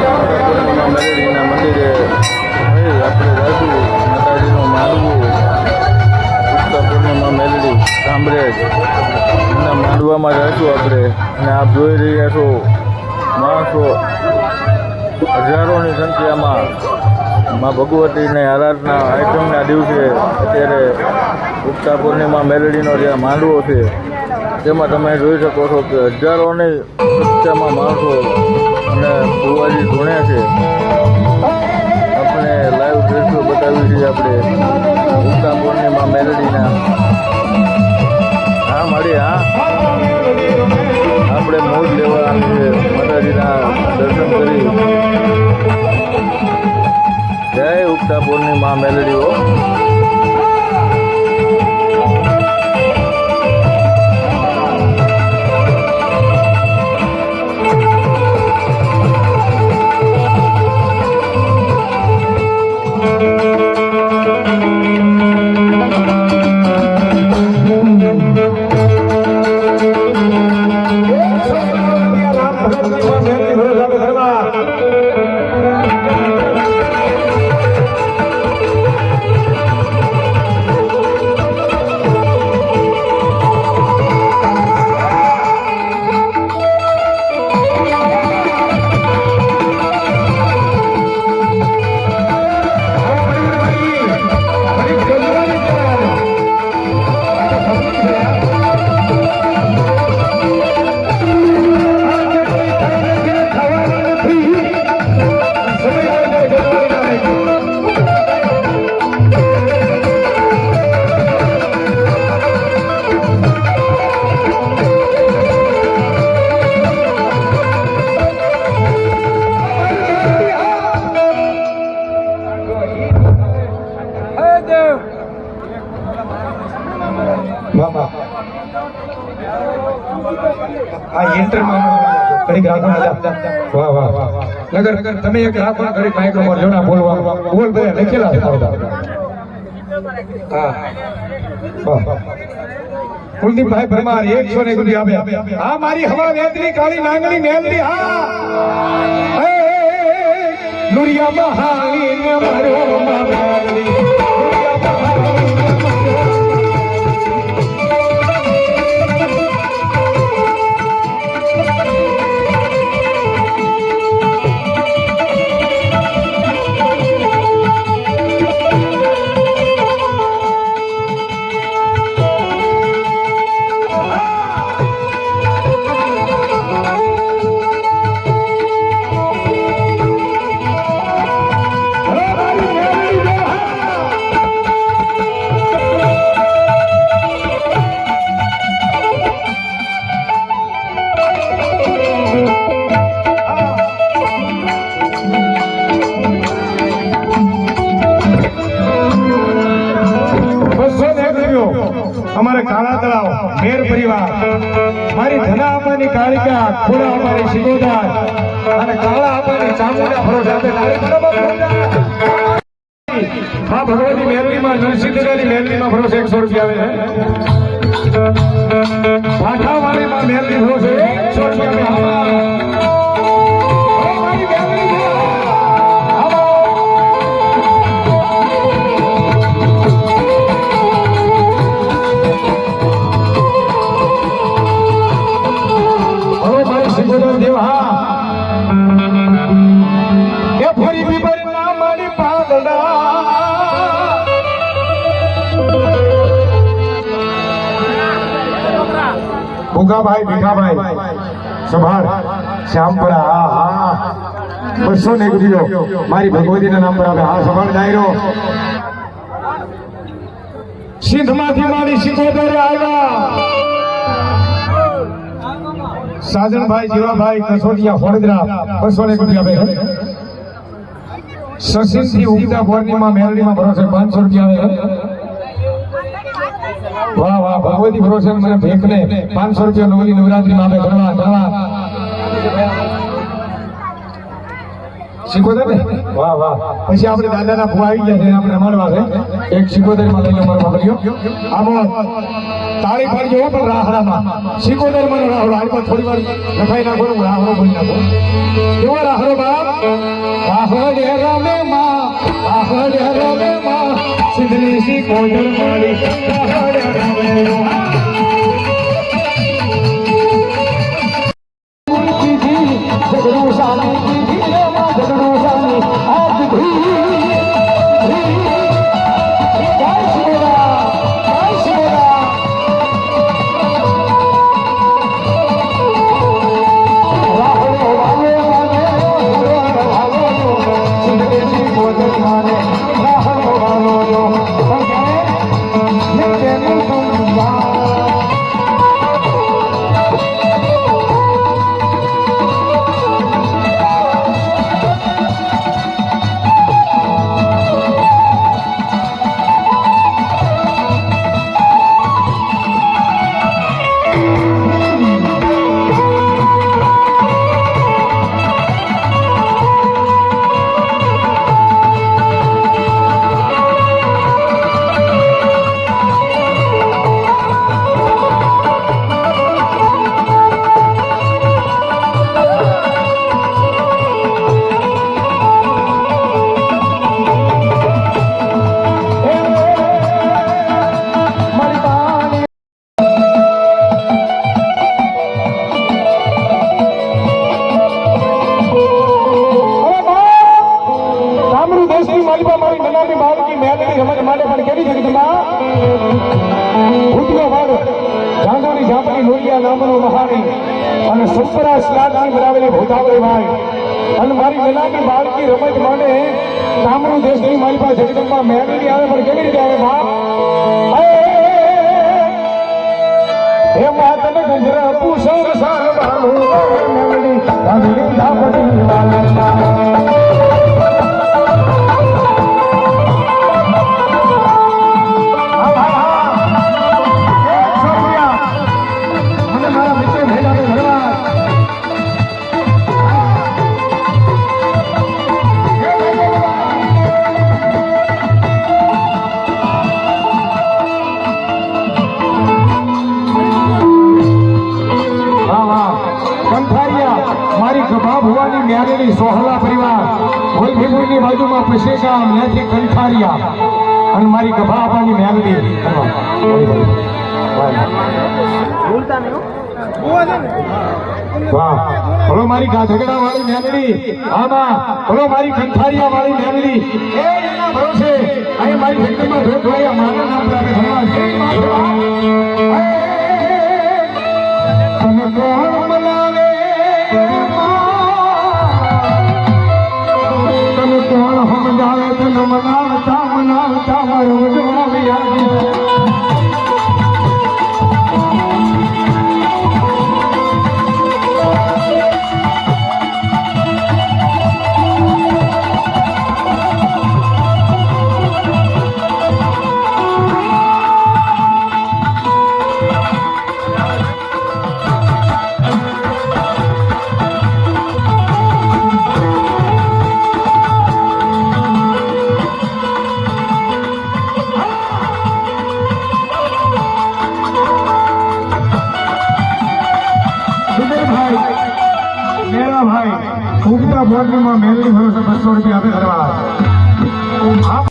પૂર્ણિમા મેલડીના મંદિરે આપણે રાજુ માતાજીનું માંડવું ઉગતા પૂર્ણિમા મેલડી કામરેજ એના માંડવામાં રહીશું આપણે. અને આપ જોઈ રહ્યા છો માણસો હજારોની સંખ્યામાં મા ભગવતીની આરાધના આઈટમના દિવસે અત્યારે ઉગતા પૂર્ણિમા મેલડીનો જે માંડવો છે તેમાં તમે જોઈ શકો છો કે હજારોની સંખ્યામાં માણસો અને ભુવાજી ધૂણે છે. આપણે લાઈવ દ્રશ્યો બતાવી છીએ આપણે ઉગતા પૂર્ણિમા મેલડીના. હા મારી હા આપણે મોજ લેવા છે માતાજીના દર્શન કરી. જય ઉગતા પૂર્ણિમા મેલડીઓ. તમે એક રાખો ઘડી માઇક્રોફોન જોડા બોલવા બોલ બે લખેલા હા કુલદીપભાઈ પરમાર 100 ને આપે. હા મારી હવા વેતરી કાળી નાંગલી મેલડી હા નુરિયા મહાલી ને મારો માલી અમારે કાળા તળાવ મેર પરિવાર મારી ધના આપવાની કાળિકા ખોડા અમારી શિકોદાર અને કાળા આપવાની ચામુંડા ભરોસા હા ભગવતી મેરડીમાં નરસિંહની મેરડીમાં ભરોસે 100 રૂપિયા આવે ભાઠાવાળીમાં મેરડી ભરોસે 100 રૂપિયા ભીખાભાઈ સંભાળ શ્યામપરા હા 200 ને ગુજ્યો મારી ભગવતીના નામ પર આવે હા સંભાળ ડાયરો સિંધમાંથી મારી સિકોદરે આવ્યા સાજણભાઈ જીવાભાઈ કસોટિયા વડોદરા 200 ને ગુજ્યા આવે સચિનથી ઉગતા પૂર્ણિમા મેલડીમાં ભરોસે 500 રૂપિયા આવે વાહ વાહ ભગવતી ભરોસે મને ભેખને 500 રૂપિયા નવલી નવરાત્રી માં આપે ગણવા શીખોદર ને વાહ વાહ પછી આપણે દાદાના ભુવા આવી ગયા છે આપણે મળવા છે એક શીખોદર માં લઈને મળવા મળ્યો આમો તાળી પાડજો પણ રાહડામાં શીખોદર માં રાહડો આની પર થોડી વાર લખાઈ નાખો રાહડો બોલી નાખો કેવો રાહડો બાપ સી કોડલ મારી પહાડ રમેલો જગડું સાની જગડું સાની આજ ભી જય શ્રી રામ જય શ્રી રામ રાહો વાલે વાલે રાહો સિંધેજી કોડલ મારે રાહો વાલો નિત્ય નિસંગા અને સુપરા સ્લાદની બનાવેલી ભૂતાવળી ભાઈ અને મારી મેલાની બાળકી રમત માટે તામરું દેશની મારી પાસે જગદંબા મેળવી આવે પણ કેવી રીતે આવે બાપ હે માતને ગંજરા પૂછો સારવાળો મેળવી ગાંધી દાપટી વાલા સોહલા પરિવાર ગોલભીપુરની બાજુમાં પશેગામ ત્યાંથી કંઠારિયા અને મારી ગભા આપવાની મેલડી વાહ બોલો મારી ગાધગડા વાળી મેલડી આમાં બોલો મારી કંઠારિયા વાળી મેલડી એ એના ભરોસે અહીં મારી જગતમાં જોડવાયા મારા નામ સાથે ભગવાન તને કોણ મનાવે કોણ સમજાવે તને મનાવતા મારું ઉજવાવ્યા ભાઈ ઉગતા બોર્ડમાં મેલની ભરોસે 200 રૂપિયા આપે કરવા